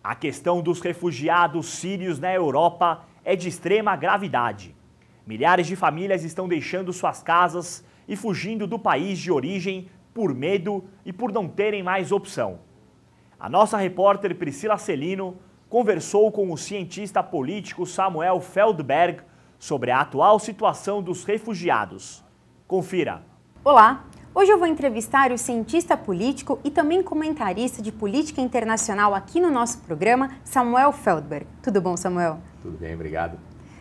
A questão dos refugiados sírios na Europa é de extrema gravidade. Milhares de famílias estão deixando suas casas e fugindo do país de origem por medo e por não terem mais opção. A nossa repórter Priscila Celino conversou com o cientista político Samuel Feldberg sobre a atual situação dos refugiados. Confira. Olá! Hoje eu vou entrevistar o cientista político e também comentarista de política internacional aqui no nosso programa, Samuel Feldberg. Tudo bom, Samuel? Tudo bem, obrigado.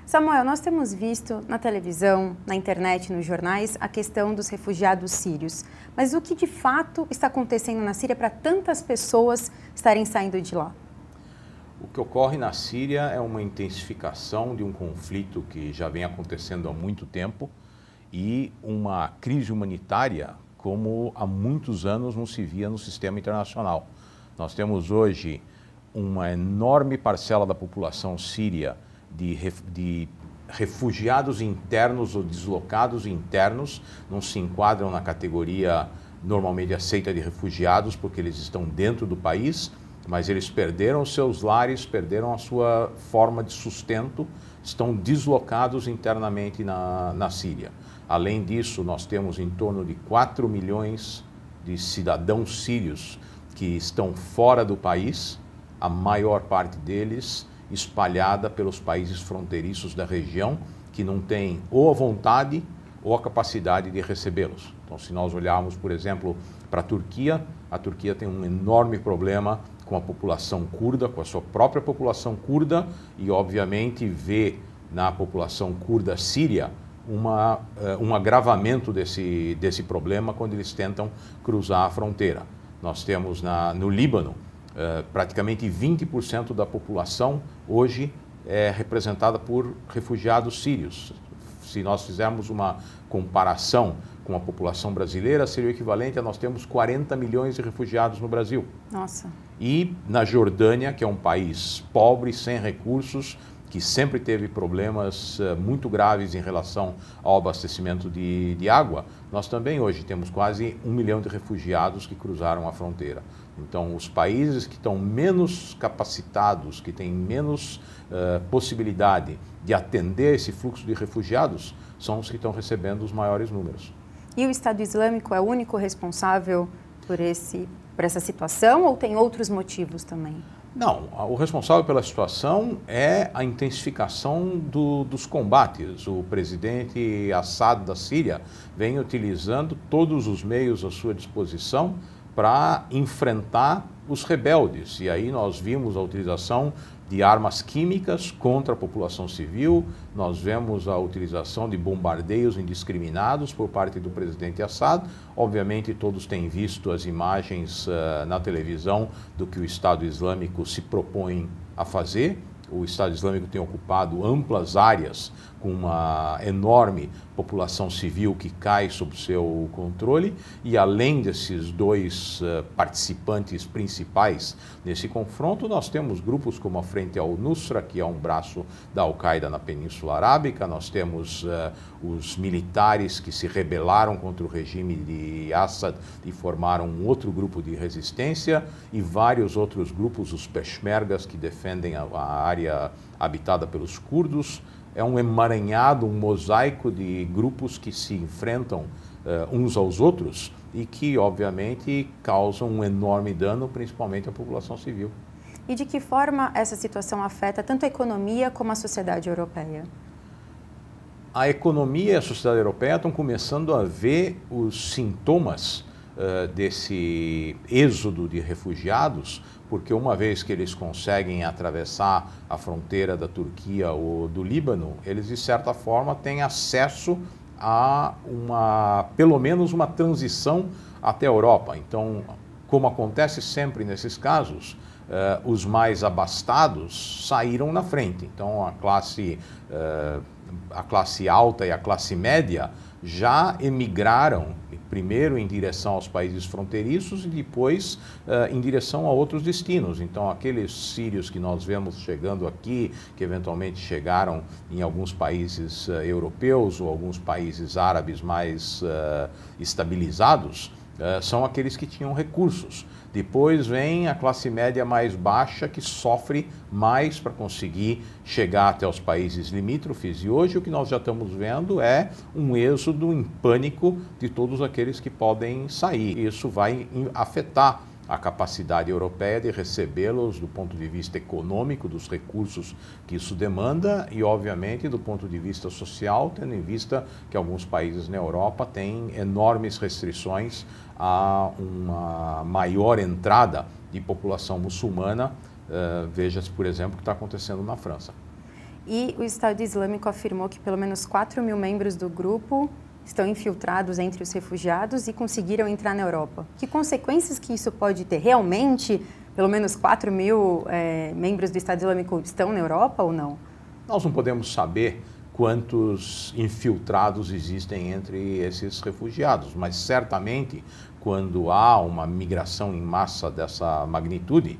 Samuel, nós temos visto na televisão, na internet, nos jornais, a questão dos refugiados sírios. Mas o que de fato está acontecendo na Síria para tantas pessoas estarem saindo de lá? O que ocorre na Síria é uma intensificação de um conflito que já vem acontecendo há muito tempo e uma crise humanitária como há muitos anos não se via no sistema internacional. Nós temos hoje uma enorme parcela da população síria de refugiados internos ou deslocados internos, não se enquadram na categoria normalmente aceita de refugiados porque eles estão dentro do país, mas eles perderam seus lares, perderam a sua forma de sustento, estão deslocados internamente na Síria. Além disso, nós temos em torno de 4 milhões de cidadãos sírios que estão fora do país, a maior parte deles espalhada pelos países fronteiriços da região, que não têm ou a vontade ou a capacidade de recebê-los. Então, se nós olharmos, por exemplo, para a Turquia tem um enorme problema com a população curda, com a sua própria população curda, e obviamente vê na população curda síria um agravamento desse problema quando eles tentam cruzar a fronteira. Nós temos no Líbano, praticamente 20% da população hoje é representada por refugiados sírios. Se nós fizermos uma comparação com a população brasileira, seria o equivalente a nós temos 40 milhões de refugiados no Brasil. Nossa. E na Jordânia, que é um país pobre, sem recursos, que sempre teve problemas muito graves em relação ao abastecimento de água, nós também hoje temos quase 1 milhão de refugiados que cruzaram a fronteira. Então, os países que estão menos capacitados, que têm menos possibilidade de atender esse fluxo de refugiados, são os que estão recebendo os maiores números. E o Estado Islâmico é o único responsável por essa situação ou tem outros motivos também? Não, o responsável pela situação é a intensificação dos combates. O presidente Assad da Síria vem utilizando todos os meios à sua disposição para enfrentar os rebeldes. E aí nós vimos a utilização de armas químicas contra a população civil, nós vemos a utilização de bombardeios indiscriminados por parte do presidente Assad. Obviamente todos têm visto as imagens na televisão do que o Estado Islâmico se propõe a fazer. O Estado Islâmico tem ocupado amplas áreas com uma enorme população civil que cai sob seu controle e além desses dois participantes principais nesse confronto, nós temos grupos como a Frente al-Nusra, que é um braço da Al-Qaeda na Península Arábica, nós temos os militares que se rebelaram contra o regime de Assad e formaram um outro grupo de resistência e vários outros grupos, os Peshmergas, que defendem a área habitada pelos curdos. É um emaranhado, um mosaico de grupos que se enfrentam uns aos outros e que, obviamente, causam um enorme dano, principalmente à população civil. E de que forma essa situação afeta tanto a economia como a sociedade europeia? A economia e a sociedade europeia estão começando a ver os sintomas desse êxodo de refugiados, porque uma vez que eles conseguem atravessar a fronteira da Turquia ou do Líbano, eles de certa forma têm acesso a pelo menos uma transição até a Europa. Então, como acontece sempre nesses casos, os mais abastados saíram na frente. Então, a classe alta e a classe média já emigraram primeiro em direção aos países fronteiriços e depois em direção a outros destinos. Então, aqueles sírios que nós vemos chegando aqui, que eventualmente chegaram em alguns países europeus ou alguns países árabes mais estabilizados, são aqueles que tinham recursos. Depois vem a classe média mais baixa, que sofre mais para conseguir chegar até os países limítrofes. E hoje o que nós já estamos vendo é um êxodo em pânico de todos aqueles que podem sair. Isso vai afetar a capacidade europeia de recebê-los do ponto de vista econômico, dos recursos que isso demanda e, obviamente, do ponto de vista social, tendo em vista que alguns países na Europa têm enormes restrições a uma maior entrada de população muçulmana. Veja-se, por exemplo, o que está acontecendo na França. E o Estado Islâmico afirmou que pelo menos 4.000 membros do grupo estão infiltrados entre os refugiados e conseguiram entrar na Europa. Que consequências que isso pode ter? Realmente, pelo menos 4.000 membros do Estado Islâmico estão na Europa ou não? Nós não podemos saber quantos infiltrados existem entre esses refugiados, mas certamente quando há uma migração em massa dessa magnitude,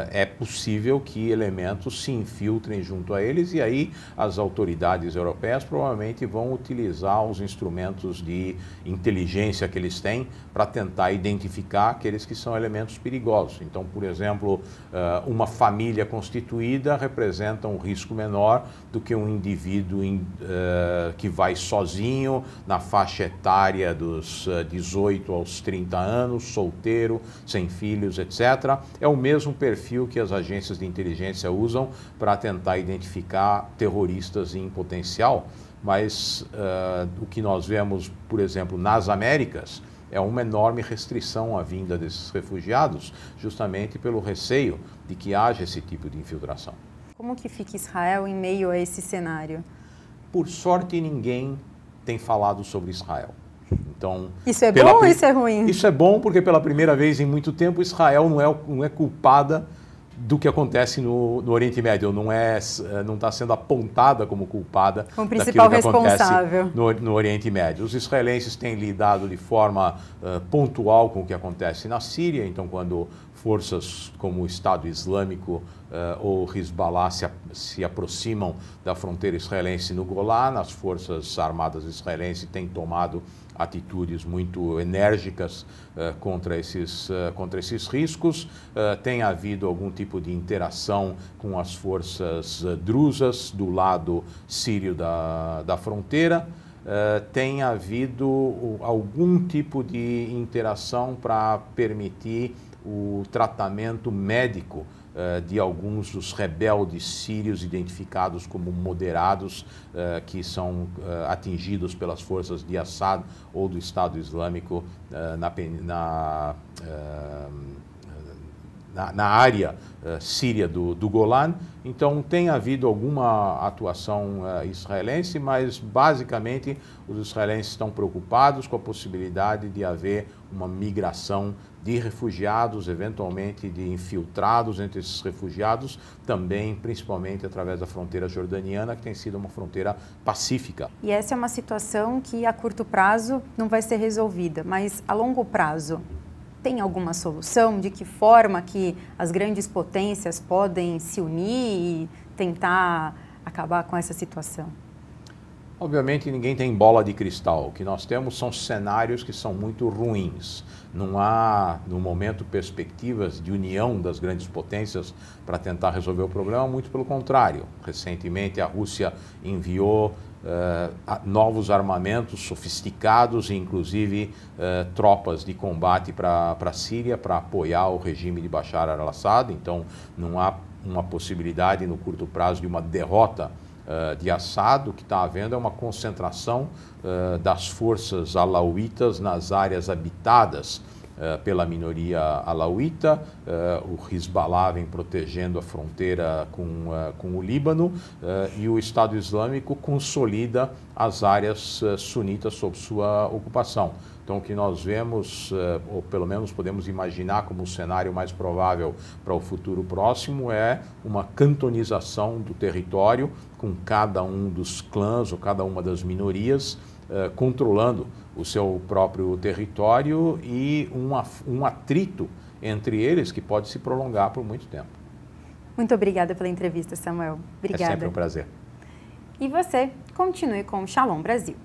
é possível que elementos se infiltrem junto a eles e aí as autoridades europeias provavelmente vão utilizar os instrumentos de inteligência que eles têm para tentar identificar aqueles que são elementos perigosos. Então, por exemplo, uma família constituída representa um risco menor do que um indivíduo que vai sozinho na faixa etária dos 18 aos 30 anos, solteiro, sem filhos, etc. É o mesmo perfil que as agências de inteligência usam para tentar identificar terroristas em potencial, mas o que nós vemos, por exemplo, nas Américas, é uma enorme restrição à vinda desses refugiados, justamente pelo receio de que haja esse tipo de infiltração. Como que fica Israel em meio a esse cenário? Por sorte, ninguém tem falado sobre Israel. Então, isso é bom ou isso é ruim? Isso é bom porque pela primeira vez em muito tempo Israel não é culpada do que acontece no Oriente Médio, não está sendo apontada como culpada como principal daquilo que responsável acontece no Oriente Médio. Os israelenses têm lidado de forma pontual com o que acontece na Síria, então quando forças como o Estado Islâmico ou Hezbollah se aproximam da fronteira israelense no Golã, as forças armadas israelenses têm tomado atitudes muito enérgicas contra esses riscos. Tem havido algum tipo de interação com as forças drusas do lado sírio da fronteira. Tem havido algum tipo de interação para permitir o tratamento médico de alguns dos rebeldes sírios identificados como moderados que são atingidos pelas forças de Assad ou do Estado Islâmico na área síria do Golã. Então tem havido alguma atuação israelense, mas basicamente os israelenses estão preocupados com a possibilidade de haver uma migração de refugiados, eventualmente de infiltrados entre esses refugiados, também principalmente através da fronteira jordaniana, que tem sido uma fronteira pacífica. E essa é uma situação que a curto prazo não vai ser resolvida, mas a longo prazo tem alguma solução? De que forma que as grandes potências podem se unir e tentar acabar com essa situação? Obviamente ninguém tem bola de cristal. O que nós temos são cenários que são muito ruins. Não há, no momento, perspectivas de união das grandes potências para tentar resolver o problema, muito pelo contrário. Recentemente a Rússia enviou novos armamentos sofisticados e inclusive tropas de combate para a Síria para apoiar o regime de Bashar al-Assad. Então não há uma possibilidade no curto prazo de uma derrota de Assad. O que está havendo é uma concentração das forças alauítas nas áreas habitadas pela minoria alauíta. O Hezbollah vem protegendo a fronteira com o Líbano e o Estado Islâmico consolida as áreas sunitas sob sua ocupação. Então, o que nós vemos, ou pelo menos podemos imaginar como um cenário mais provável para o futuro próximo, é uma cantonização do território, com cada um dos clãs ou cada uma das minorias controlando o seu próprio território e um atrito entre eles que pode se prolongar por muito tempo. Muito obrigada pela entrevista, Samuel. Obrigada. É sempre um prazer. E você, continue com o Shalom Brasil.